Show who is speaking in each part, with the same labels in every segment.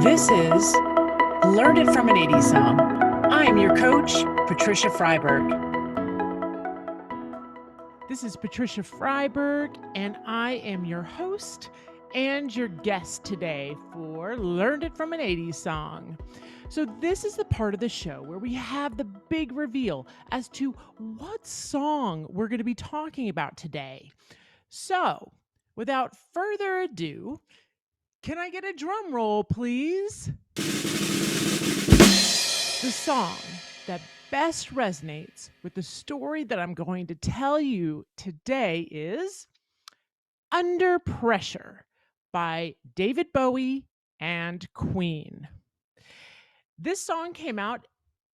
Speaker 1: This is Learn It from an 80s Song. I am your coach, Patricia Friberg.
Speaker 2: This is Patricia Friberg, and I am your host and your guest today for Learned It from an 80s Song. So this is the part of the show where we have the big reveal as to what song we're going to be talking about today. So, without further ado, can I get a drum roll, please? The song that best resonates with the story that I'm going to tell you today is Under Pressure by David Bowie and Queen. This song came out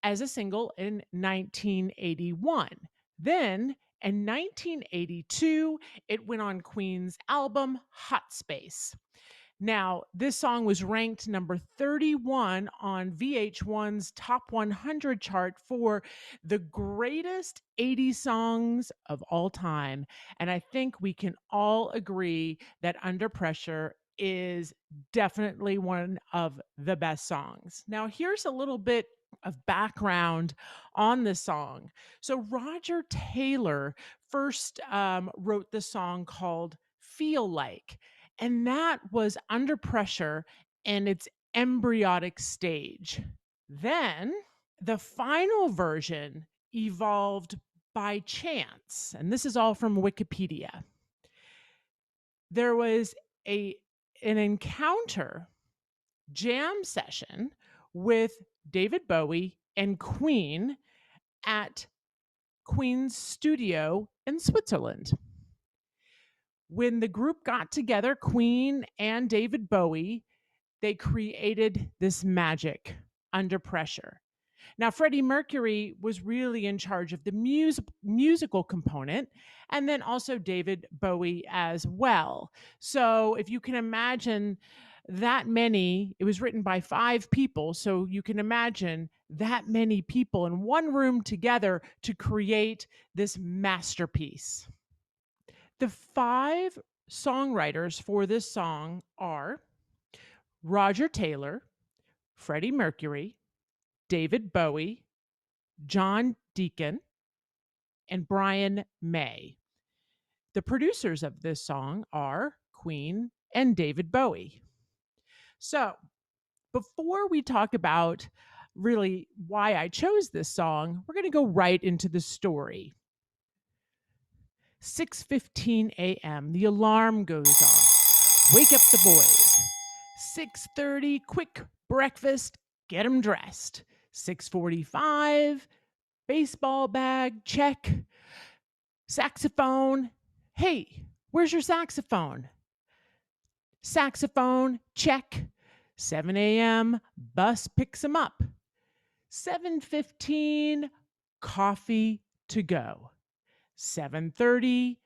Speaker 2: as a single in 1981. Then, in 1982, it went on Queen's album Hot Space. Now, this song was ranked number 31 on VH1's Top 100 chart for the greatest 80 songs of all time. And I think we can all agree that Under Pressure is definitely one of the best songs. Now, here's a little bit of background on this song. So Roger Taylor first wrote the song called Feel Like. And that was Under Pressure in its embryonic stage. Then the final version evolved by chance. And this is all from Wikipedia. There was an encounter jam session with David Bowie and Queen at Queen's studio in Switzerland. When the group got together, Queen and David Bowie, they created this magic, Under Pressure. Now, Freddie Mercury was really in charge of the musical component, and then also David Bowie as well. So if you can imagine that many, it was written by 5 people, so you can imagine that many people in one room together to create this masterpiece. The 5 songwriters for this song are Roger Taylor, Freddie Mercury, David Bowie, John Deacon, and Brian May. The producers of this song are Queen and David Bowie. So, before we talk about really why I chose this song, we're going to go right into the story. 6:15 a.m. The alarm goes off. Wake up the boys. 6:30, quick breakfast, get them dressed. 6:45, baseball bag, check. Saxophone. Hey, where's your saxophone? Saxophone, check. 7 a.m., bus picks them up. 7:15, coffee to go. 7:30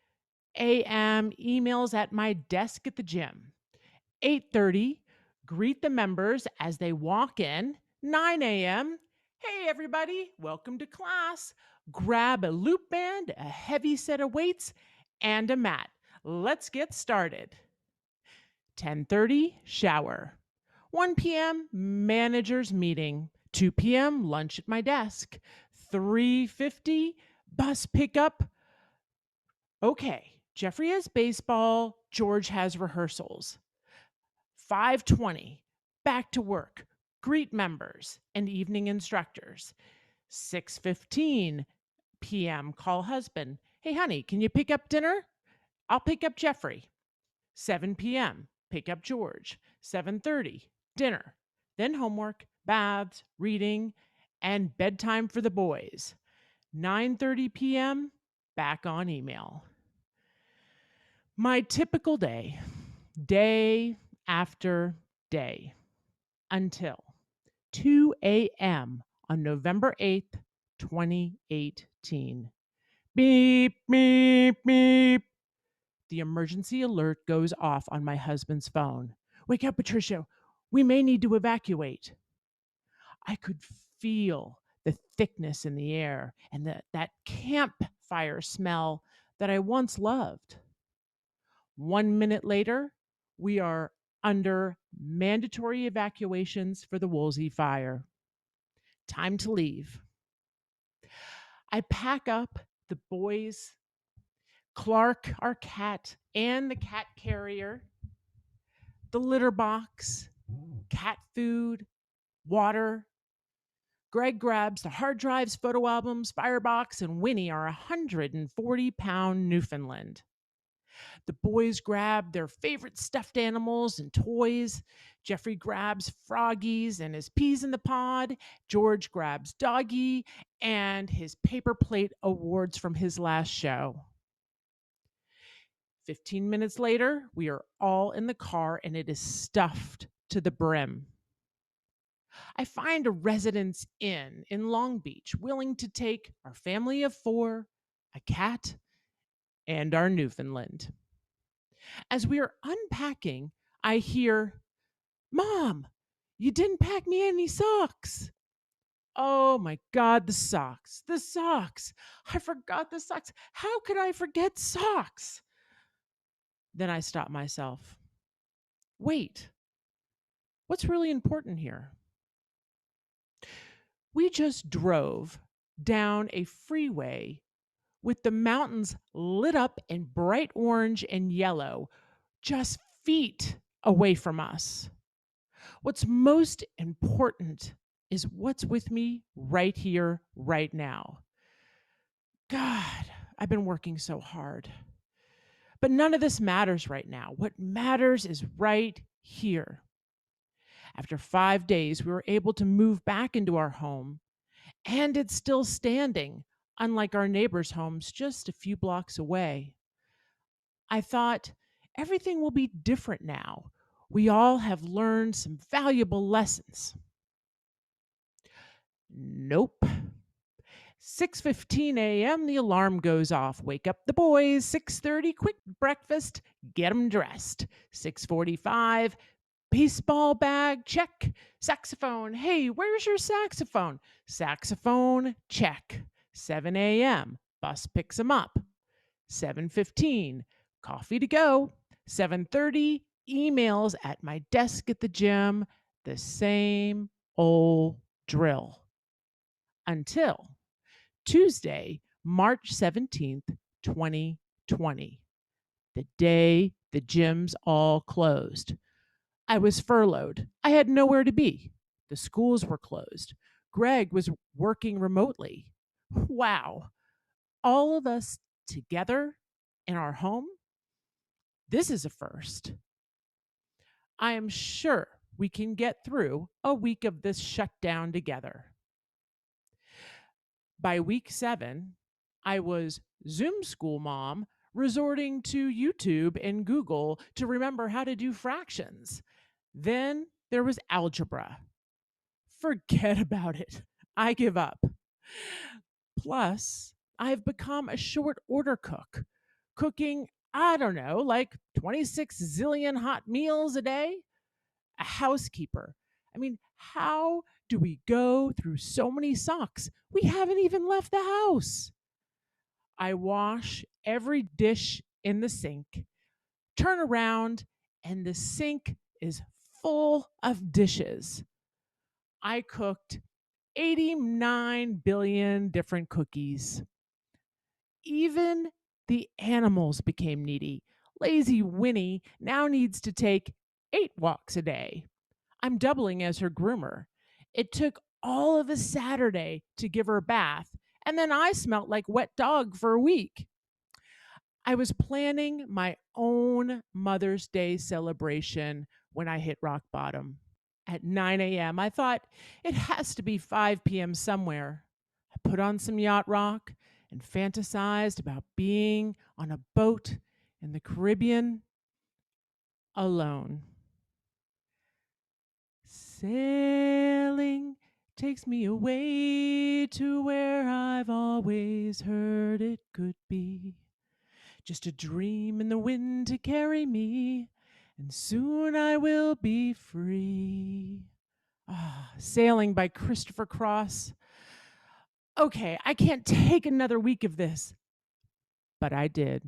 Speaker 2: a.m., emails at my desk at the gym. 8:30, greet the members as they walk in. 9 a.m., hey everybody, welcome to class. Grab a loop band, a heavy set of weights, and a mat. Let's get started. 10:30, shower. 1 p.m., manager's meeting. 2 p.m., lunch at my desk. 3:50, bus pickup. Okay, Jeffrey has baseball, George has rehearsals. 5:20, back to work, greet members and evening instructors. 6:15 p.m., call husband. Hey, honey, can you pick up dinner? I'll pick up Jeffrey. 7 p.m., pick up George. 7:30, dinner. Then homework, baths, reading, and bedtime for the boys. 9:30 p.m., back on email. My typical day, day after day, until 2 a.m. on November 8th, 2018. Beep, beep, beep. The emergency alert goes off on my husband's phone. Wake up, Patricia. We may need to evacuate. I could feel the thickness in the air and that campfire smell that I once loved. 1 minute later, we are under mandatory evacuations for the Woolsey fire. Time to leave. I pack up the boys, Clark, our cat, and the cat carrier, the litter box, cat food, water. Greg grabs the hard drives, photo albums, firebox, and Winnie, our 140-pound Newfoundland. The boys grab their favorite stuffed animals and toys. Jeffrey grabs Froggies and his peas in the pod. George grabs Doggy and his paper plate awards from his last show. 15 minutes later, we are all in the car and it is stuffed to the brim. I find a Residence Inn in Long Beach willing to take our family of 4, a cat, and our Newfoundland. As we are unpacking, I hear, "Mom, you didn't pack me any socks." Oh my God, the socks, the socks. I forgot the socks. How could I forget socks? Then I stop myself. Wait, what's really important here? We just drove down a freeway with the mountains lit up in bright orange and yellow, just feet away from us. What's most important is what's with me right here, right now. God, I've been working so hard. But none of this matters right now. What matters is right here. After 5 days, we were able to move back into our home, and it's still standing, unlike our neighbors' homes just a few blocks away. I thought, everything will be different now. We all have learned some valuable lessons. Nope. 6:15 a.m. the alarm goes off. Wake up the boys. 6:30 quick breakfast. Get them dressed. 6:45 baseball bag, check. Saxophone, hey, where's your saxophone? Saxophone, check. 7 a.m. bus picks them up. 7:15 coffee to go. 7:30 emails at my desk at the gym. The same old drill. Until Tuesday, March 17th, 2020, the day the gyms all closed. I was furloughed. I had nowhere to be. The schools were closed. Greg was working remotely. Wow. All of us together in our home? This is a first. I am sure we can get through a week of this shutdown together. By week 7, I was Zoom school mom, resorting to YouTube and Google to remember how to do fractions. Then there was algebra. Forget about it. I give up. Plus, I've become a short order cook, cooking, I don't know, like 26 zillion hot meals a day. A housekeeper. I mean, how do we go through so many socks? We haven't even left the house. I wash every dish in the sink, turn around, and the sink is full of dishes. I cooked 89 billion different cookies. Even the animals became needy. Lazy Winnie now needs to take 8 walks a day. I'm doubling as her groomer. It took all of a Saturday to give her a bath, and then I smelt like wet dog for a week. I was planning my own Mother's Day celebration when I hit rock bottom. At 9 a.m., I thought it has to be 5 p.m. somewhere. I put on some yacht rock and fantasized about being on a boat in the Caribbean alone. Sailing takes me away to where I've always heard it could be. Just a dream in the wind to carry me, and soon I will be free. Sailing by Christopher Cross. Okay, I can't take another week of this. But I did.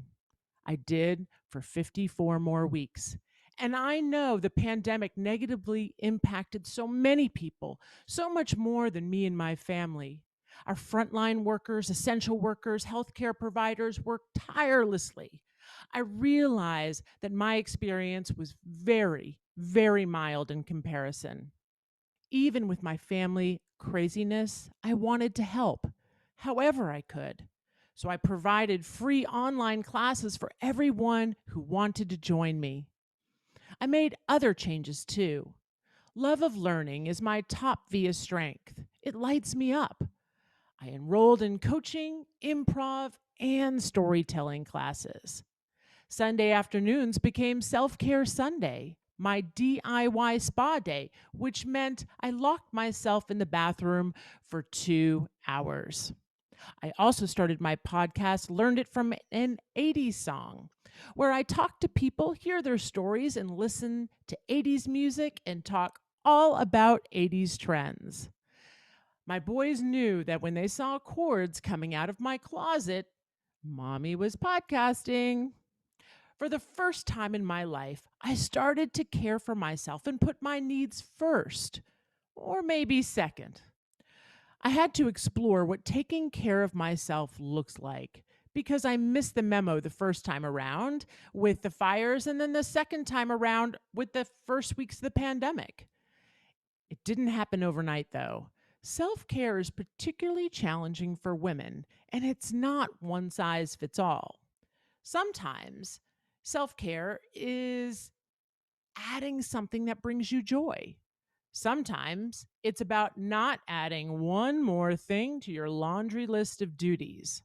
Speaker 2: I did for 54 more weeks. And I know the pandemic negatively impacted so many people, so much more than me and my family. Our frontline workers, essential workers, healthcare providers worked tirelessly. I realize that my experience was very, very mild in comparison. Even with my family craziness, I wanted to help however I could. So I provided free online classes for everyone who wanted to join me. I made other changes too. Love of learning is my top VIA strength. It lights me up. I enrolled in coaching, improv, and storytelling classes. Sunday afternoons became Self Care Sunday, my DIY spa day, which meant I locked myself in the bathroom for 2 hours. I also started my podcast, Learned It from an 80s song, where I talk to people, hear their stories, and listen to 80s music and talk all about 80s trends. My boys knew that when they saw cords coming out of my closet, Mommy was podcasting. For the first time in my life, I started to care for myself and put my needs first, or maybe second. I had to explore what taking care of myself looks like because I missed the memo the first time around with the fires and then the second time around with the first weeks of the pandemic. It didn't happen overnight, though. Self care is particularly challenging for women, and it's not one size fits all. Sometimes self care is adding something that brings you joy. Sometimes it's about not adding one more thing to your laundry list of duties.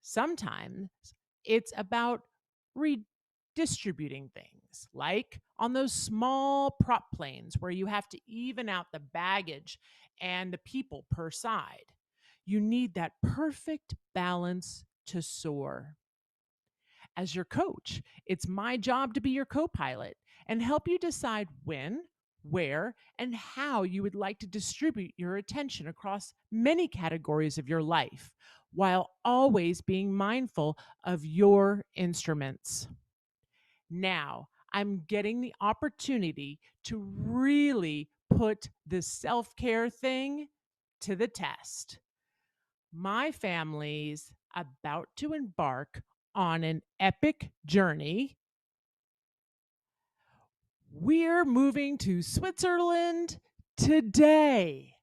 Speaker 2: Sometimes it's about redistributing things, like on those small prop planes where you have to even out the baggage and the people per side. You need that perfect balance to soar. As your coach, it's my job to be your co pilot and help you decide when, where, and how you would like to distribute your attention across many categories of your life while always being mindful of your instruments. Now, I'm getting the opportunity to really put the self care thing to the test. My family's about to embark on an epic journey. We're moving to Switzerland today.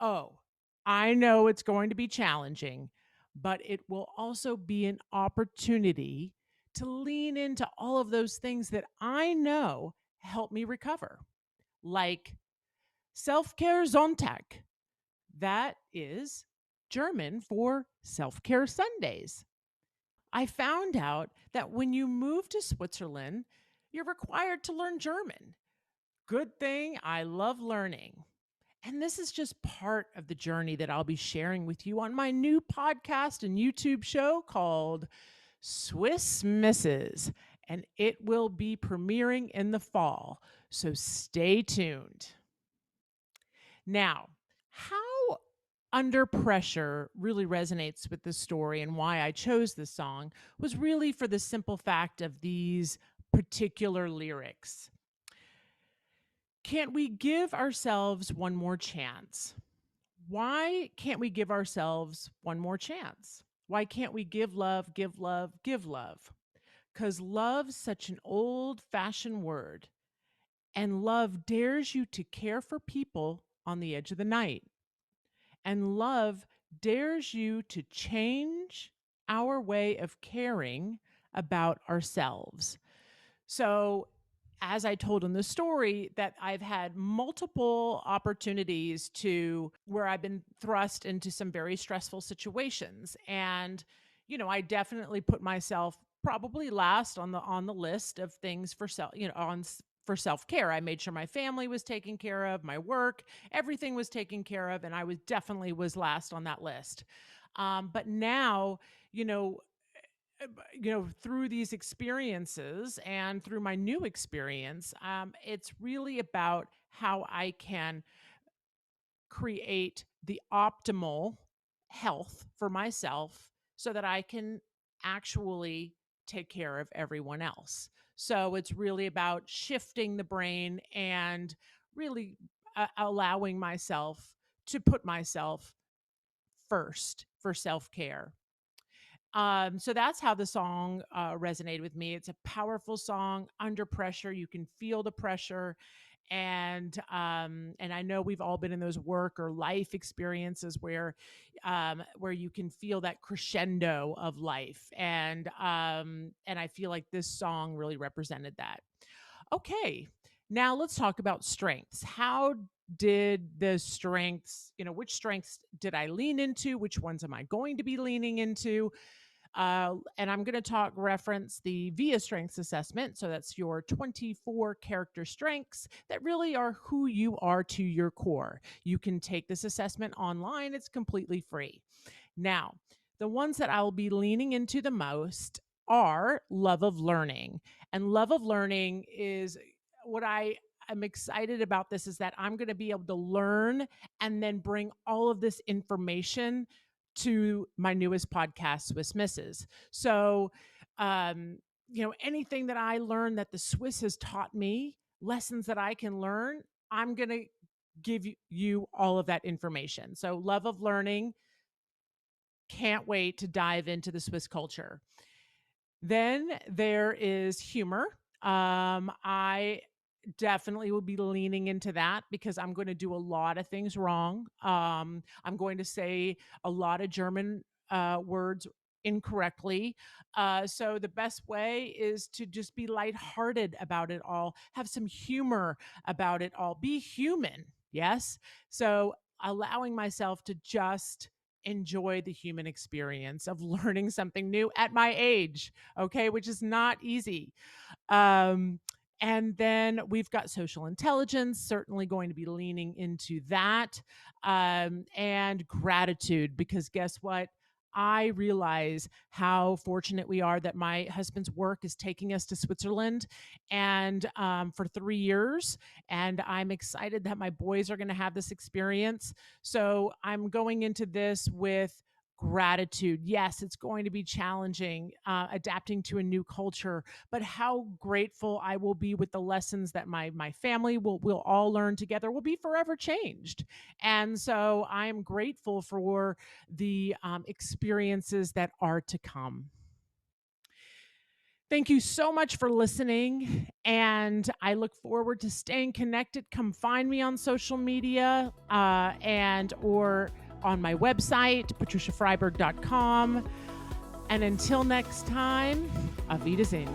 Speaker 2: Oh, I know it's going to be challenging, but it will also be an opportunity to lean into all of those things that I know help me recover, like Self Care Sonntag. That is German for Self Care Sundays. I found out that when you move to Switzerland, you're required to learn German. Good thing I love learning. And this is just part of the journey that I'll be sharing with you on my new podcast and YouTube show called Swiss Misses. And it will be premiering in the fall. So stay tuned. Now, how Under Pressure really resonates with this story and why I chose this song was really for the simple fact of these particular lyrics. Can't we give ourselves one more chance? Why can't we give ourselves one more chance? Why can't we give love, give love, give love? Because love's such an old fashioned word, and love dares you to care for people on the edge of the night. And love dares you to change our way of caring about ourselves. So, as I told in the story, that I've had multiple opportunities to where I've been thrust into some very stressful situations. And, I definitely put myself probably last on the list of things for for self-care. I made sure my family was taken care of, my work, everything was taken care of, and I was definitely was last on that list. But now, you know, through these experiences and through my new experience, it's really about how I can create the optimal health for myself so that I can actually take care of everyone else. So it's really about shifting the brain and really allowing myself to put myself first for self-care. So that's how the song resonated with me. It's a powerful song under pressure. You can feel the pressure, and I know we've all been in those work or life experiences where you can feel that crescendo of life, and I feel like this song really represented that. Okay, now let's talk about strengths. How did the strengths, which strengths did I lean into? Which ones am I going to be leaning into? And I'm going to reference the VIA Strengths Assessment. So that's your 24 character strengths that really are who you are to your core. You can take this assessment online, it's completely free. Now, the ones that I'll be leaning into the most are love of learning. And love of learning is what I'm excited about this is that I'm going to be able to learn and then bring all of this information to my newest podcast, Swiss Misses. So, anything that I learned that the Swiss has taught me, lessons that I can learn, I'm going to give you all of that information. So, love of learning, can't wait to dive into the Swiss culture. Then there is humor. I definitely will be leaning into that because I'm going to do a lot of things wrong. I'm going to say a lot of German words incorrectly. So the best way is to just be lighthearted about it all, have some humor about it all, be human. Yes. So allowing myself to just enjoy the human experience of learning something new at my age, okay, which is not easy. Um, and then we've got social intelligence, certainly going to be leaning into that, and gratitude, because guess what? I realize how fortunate we are that my husband's work is taking us to Switzerland and for 3 years. And I'm excited that my boys are going to have this experience. So I'm going into this with gratitude. Yes, it's going to be challenging adapting to a new culture, but how grateful I will be with the lessons that my family will all learn together will be forever changed. And so I am grateful for the experiences that are to come. Thank you so much for listening, and I look forward to staying connected. Come find me on social media and or on my website, patriciafriberg.com. And until next time, auf Wiedersehen.